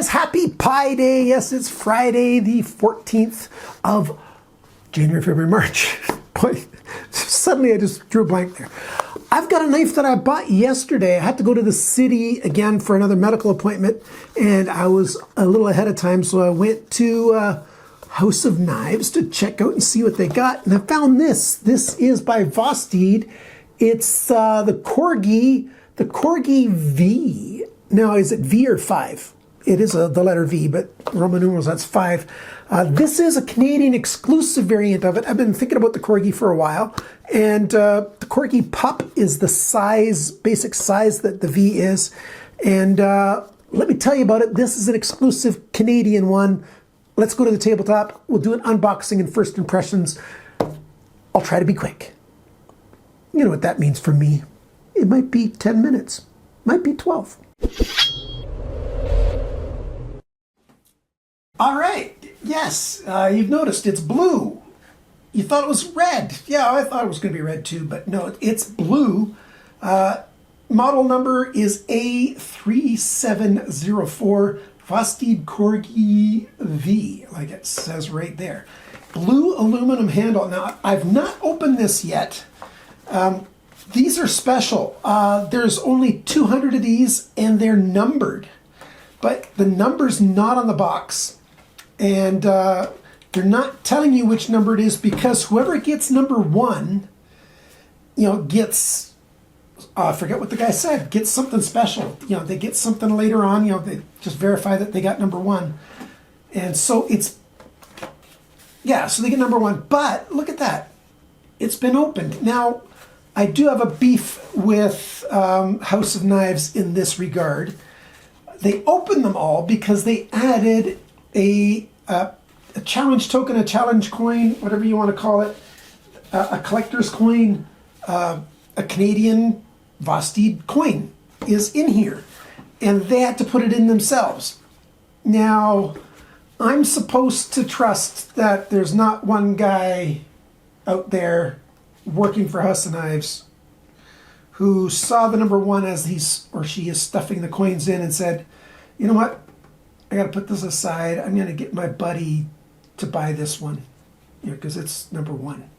guys, happy Pi Day. Yes, it's Friday the 14th of January, February, March. Boy, suddenly I just drew a blank there. I've got a knife that I bought yesterday. I had to go to the city again for another medical appointment, and I was a little ahead of time, so I went to House of Knives to check out and see what they got, and I found this. This is by Vosteed. It's the Corgi V. Now, is it V or 5? It is the letter V, but Roman numerals, that's 5. This is a Canadian exclusive variant of it. I've been thinking about the Corgi for a while, and the Corgi Pup is the size, basic size that the V is. And let me tell you about it. This is an exclusive Canadian one. Let's go to the tabletop. We'll do an unboxing and first impressions. I'll try to be quick. You know what that means for me. It might be 10 minutes, might be 12. All right, yes, you've noticed it's blue. You thought it was red. Yeah, I thought it was going to be red too, but no, it's blue. Model number is A3704 Vosteed Corgi V, like it says right there. Blue aluminum handle. Now, I've not opened this yet. These are special. There's only 200 of these, and they're numbered. But the number's not on the box. And they're not telling you which number it is, because whoever gets number 1, you know, gets, I forget what the guy said, gets something special. You know, they get something later on, you know, they just verify that they got number 1. And so it's, yeah, so they get number 1. But look at that. It's been opened. Now, I do have a beef with House of Knives in this regard. They opened them all because they added a challenge token, a challenge coin, whatever you want to call it, a collector's coin, a Canadian Vosteed coin is in here. And they had to put it in themselves. Now, I'm supposed to trust that there's not one guy out there working for House of Knives who saw the number 1 as he's or she is stuffing the coins in and said, you know what, I got to put this aside. I'm going to get my buddy to buy this one, you know, because it's number 1.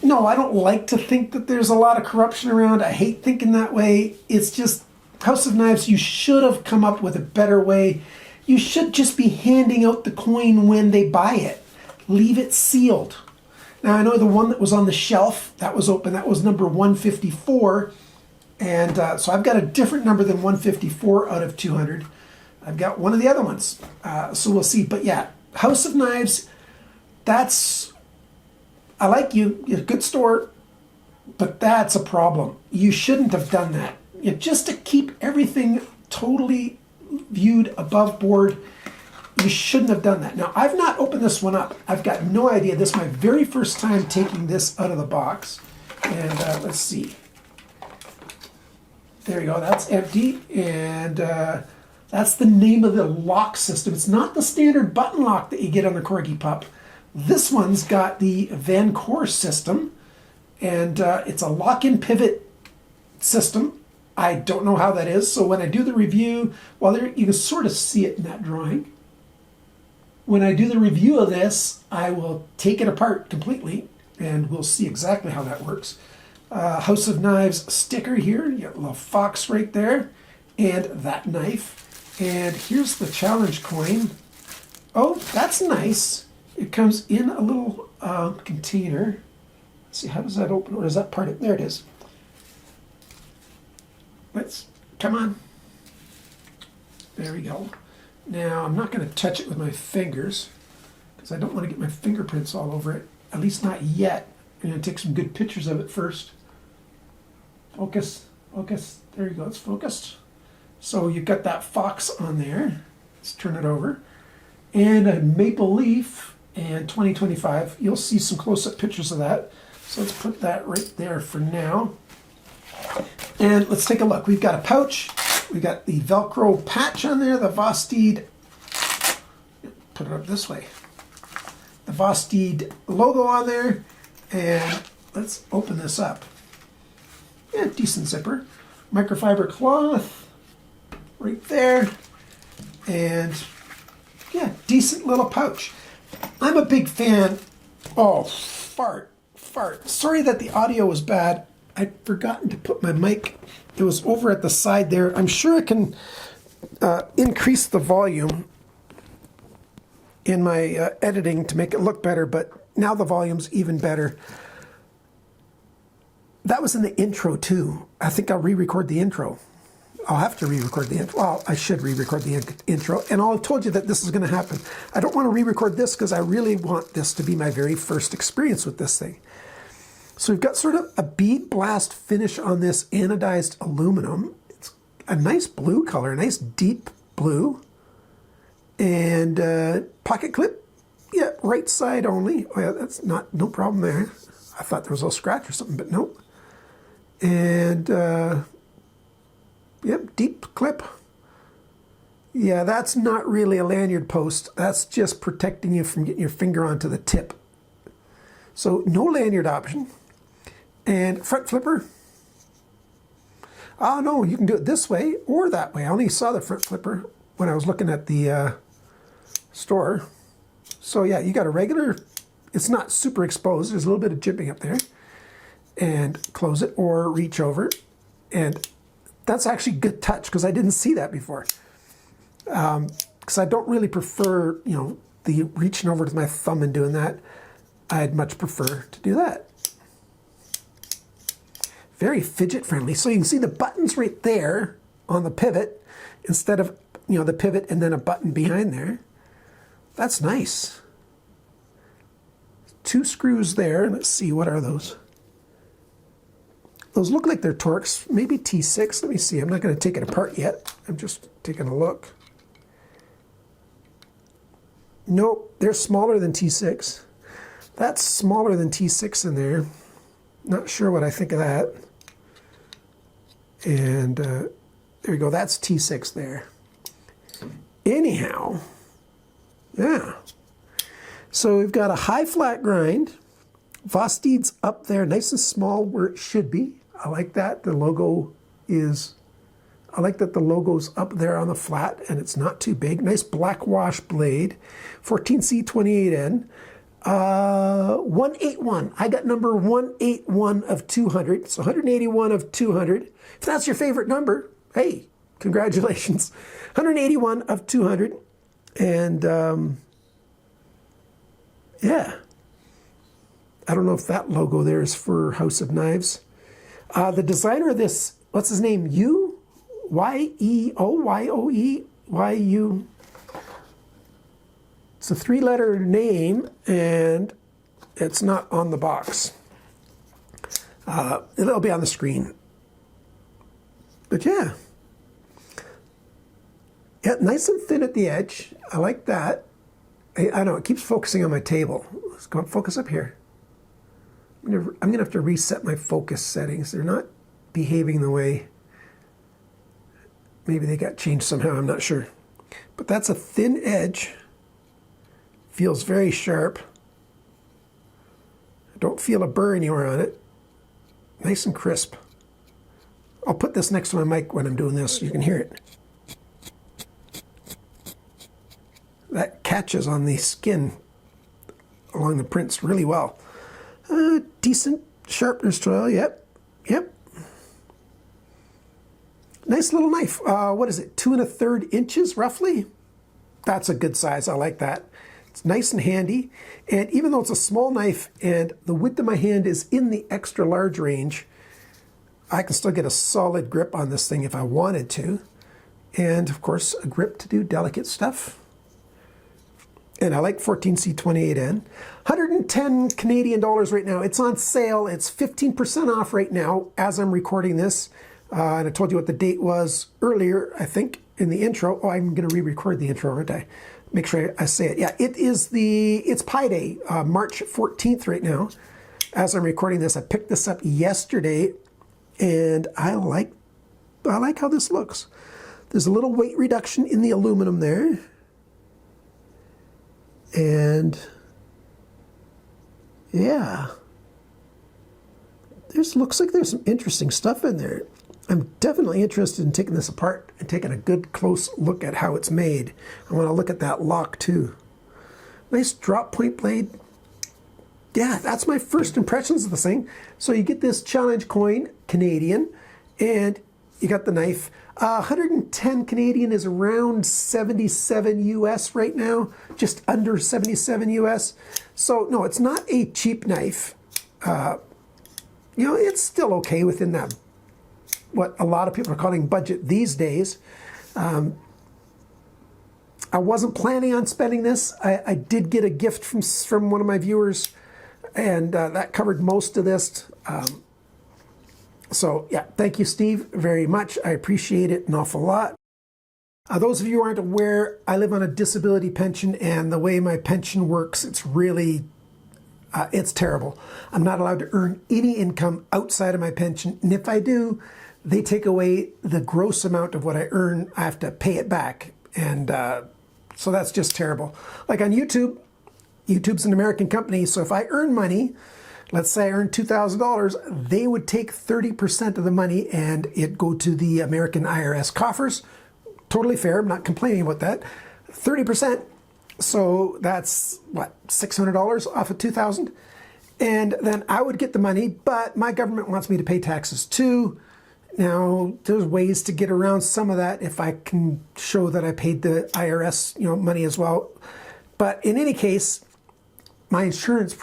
No, I don't like to think that there's a lot of corruption around. I hate thinking that way. It's just House of Knives, you should have come up with a better way. You should just be handing out the coin when they buy it. Leave it sealed. Now, I know the one that was on the shelf, that was open, that was number 154. And so I've got a different number than 154 out of 200. I've got one of the other ones. So we'll see. But yeah, House of Knives, that's, I like you, you're a good store, but that's a problem. You shouldn't have done that. Just to keep everything totally viewed above board, you shouldn't have done that. Now, I've not opened this one up. I've got no idea. This is my very first time taking this out of the box. And let's see. There you go. That's empty. And that's the name of the lock system. It's not the standard button lock that you get on the Corgi Pup. This one's got the Van Core system. And it's a lock-in pivot system. I don't know how that is. So when I do the review, well, there, you can sort of see it in that drawing. When I do the review of this, I will take it apart completely, and we'll see exactly how that works. House of Knives sticker here. You got a little fox right there, and that knife. And here's the challenge coin. Oh, that's nice. It comes in a little container. Let's see, how does that open? Or is that part of it? There it is. Come on. There we go. Now, I'm not going to touch it with my fingers because I don't want to get my fingerprints all over it, at least not yet. I'm going to take some good pictures of it first. Focus, focus. There you go, it's focused. So you've got that fox on there. Let's turn it over. And a maple leaf and 2025. You'll see some close-up pictures of that. So let's put that right there for now. And let's take a look. We've got a pouch. We've got the Velcro patch on there, the Vosteed, put it up this way, the Vosteed logo on there, and let's open this up. Yeah, decent zipper. Microfiber cloth, right there. And yeah, decent little pouch. I'm a big fan. Oh, fart. Sorry that the audio was bad. I'd forgotten to put my mic. It was over at the side there. I'm sure I can increase the volume in my editing to make it look better, but now the volume's even better. That was in the intro too. I think I'll re-record the intro. I'll have to re-record the intro. Well, I should re-record the intro. And I'll have told you that this is going to happen. I don't want to re-record this because I really want this to be my very first experience with this thing. So we've got sort of a bead blast finish on this anodized aluminum. It's a nice blue color, a nice deep blue. And pocket clip, yeah, right side only. Oh yeah, that's no problem there. I thought there was a little scratch or something, but nope. And yep, deep clip. Yeah, that's not really a lanyard post. That's just protecting you from getting your finger onto the tip. So no lanyard option. And front flipper. Oh no, you can do it this way or that way. I only saw the front flipper when I was looking at the store. So yeah, you got a regular, it's not super exposed. There's a little bit of jimping up there. And close it or reach over. And that's actually good touch because I didn't see that before. Because I don't really prefer, you know, the reaching over with my thumb and doing that. I'd much prefer to do that. Very fidget friendly. So you can see the buttons right there on the pivot instead of, you know, the pivot and then a button behind there. That's nice. 2 screws there. Let's see, what are those? Those look like they're Torx, maybe T6. Let me see. I'm not going to take it apart yet. I'm just taking a look. Nope, they're smaller than T6. That's smaller than T6 in there. Not sure what I think of that. And there we go. That's T6 there. Anyhow, yeah. So we've got a high flat grind. Vosteed's up there, nice and small where it should be. I like that. The logo is, I like that the logo's up there on the flat and it's not too big. Nice black wash blade. 14C28N. 181. I got number 181 of 200. So 181 of 200. If that's your favorite number, hey, congratulations. 181 of 200. And yeah. I don't know if that logo there is for House of Knives. The designer of this, what's his name? Y-E-O-Y-O-E-Y-U. It's a 3-letter name, and it's not on the box. It'll be on the screen. But yeah. Yeah, nice and thin at the edge. I like that. I know, it keeps focusing on my table. Let's go focus up here. I'm gonna have to reset my focus settings. They're not behaving the way. Maybe they got changed somehow, I'm not sure. But that's a thin edge. Feels very sharp. I don't feel a burr anywhere on it. Nice and crisp. I'll put this next to my mic when I'm doing this so you can hear it. That catches on the skin along the prints really well. Decent sharpness tool, yep. Nice little knife. What is it, 2 1/3 inches roughly? That's a good size, I like that. It's nice and handy. And even though it's a small knife and the width of my hand is in the extra large range, I can still get a solid grip on this thing if I wanted to. And of course, a grip to do delicate stuff. And I like 14C28N. 110 Canadian dollars right now. It's on sale. It's 15% off right now as I'm recording this. And I told you what the date was earlier, I think, in the intro. Oh, I'm going to re-record the intro, aren't I? Make sure I say it. Yeah, it's Pi Day, March 14th right now. As I'm recording this, I picked this up yesterday, and I like how this looks. There's a little weight reduction in the aluminum there. And yeah, looks like there's some interesting stuff in there. I'm definitely interested in taking this apart and taking a good close look at how it's made. I want to look at that lock too. Nice drop point blade. Yeah, that's my first impressions of this thing. So you get this challenge coin, Canadian, and you got the knife. 110 Canadian is around 77 US right now, just under 77 US. So no, it's not a cheap knife. You know, it's still okay within that, what a lot of people are calling budget these days. I wasn't planning on spending this. I did get a gift from one of my viewers, and that covered most of this. So yeah, thank you, Steve, very much. I appreciate it an awful lot. Those of you who aren't aware, I live on a disability pension, and the way my pension works, it's really, it's terrible. I'm not allowed to earn any income outside of my pension, and if I do, they take away the gross amount of what I earn. I have to pay it back, and so that's just terrible. Like on YouTube, YouTube's an American company, so if I earn money, let's say I earn $2,000, they would take 30% of the money and it go to the American IRS coffers. Totally fair, I'm not complaining about that. 30%, so that's what, $600 off of $2,000? And then I would get the money, but my government wants me to pay taxes too. Now, there's ways to get around some of that if I can show that I paid the IRS, money as well. But in any case, my insurance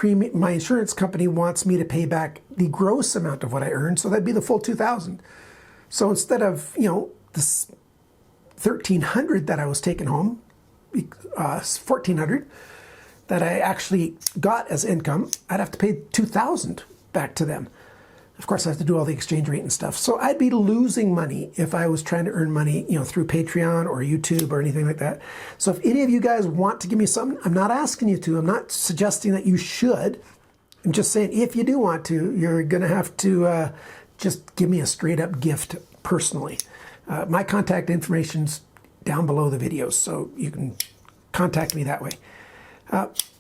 company wants me to pay back the gross amount of what I earned, so that'd be the full $2,000. So instead of this $1,300 that I was taking home, $1,400 that I actually got as income, I'd have to pay $2,000 back to them. Of course, I have to do all the exchange rate and stuff. So I'd be losing money if I was trying to earn money, through Patreon or YouTube or anything like that. So if any of you guys want to give me something, I'm not asking you to. I'm not suggesting that you should. I'm just saying if you do want to, you're going to have to just give me a straight up gift personally. My contact information's down below the videos, so you can contact me that way.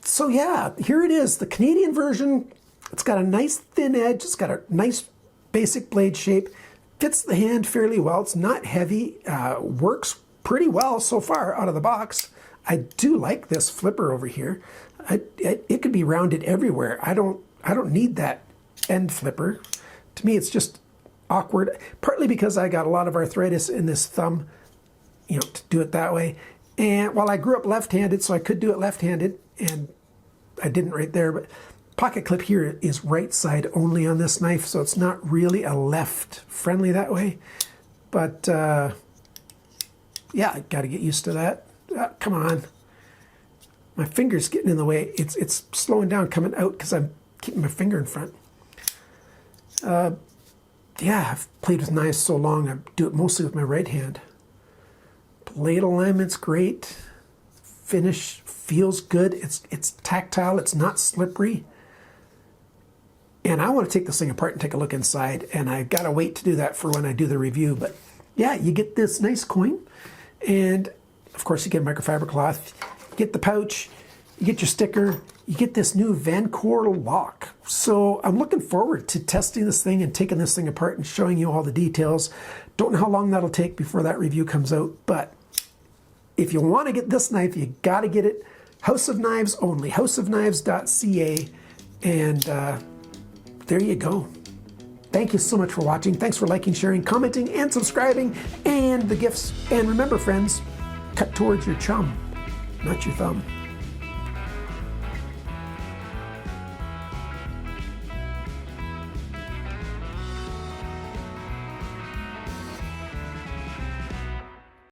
So yeah, here it is, the Canadian version. It's got a nice thin edge. It's got a nice basic blade shape. Fits the hand fairly well. It's not heavy. Works pretty well so far out of the box. I do like this flipper over here. It could be rounded everywhere. I don't need that end flipper. To me, it's just awkward. Partly because I got a lot of arthritis in this thumb, to do it that way. And while I grew up left-handed, so I could do it left-handed, and I didn't right there, but pocket clip here is right side only on this knife, so it's not really a left friendly that way. But yeah, I got to get used to that. Come on, my finger's getting in the way. It's slowing down coming out because I'm keeping my finger in front. Yeah, I've played with knives so long. I do it mostly with my right hand. Blade alignment's great. Finish feels good. It's tactile. It's not slippery. And I want to take this thing apart and take a look inside, and I've got to wait to do that for when I do the review. But yeah, you get this nice coin, and of course you get a microfiber cloth, you get the pouch, you get your sticker, you get this new Vancor lock. So I'm looking forward to testing this thing and taking this thing apart and showing you all the details. Don't know how long that'll take before that review comes out, but if you want to get this knife, you got to get it House of Knives only, houseofknives.ca, and there you go. Thank you so much for watching. Thanks for liking, sharing, commenting, and subscribing, and the gifts. And remember, friends, cut towards your chum, not your thumb.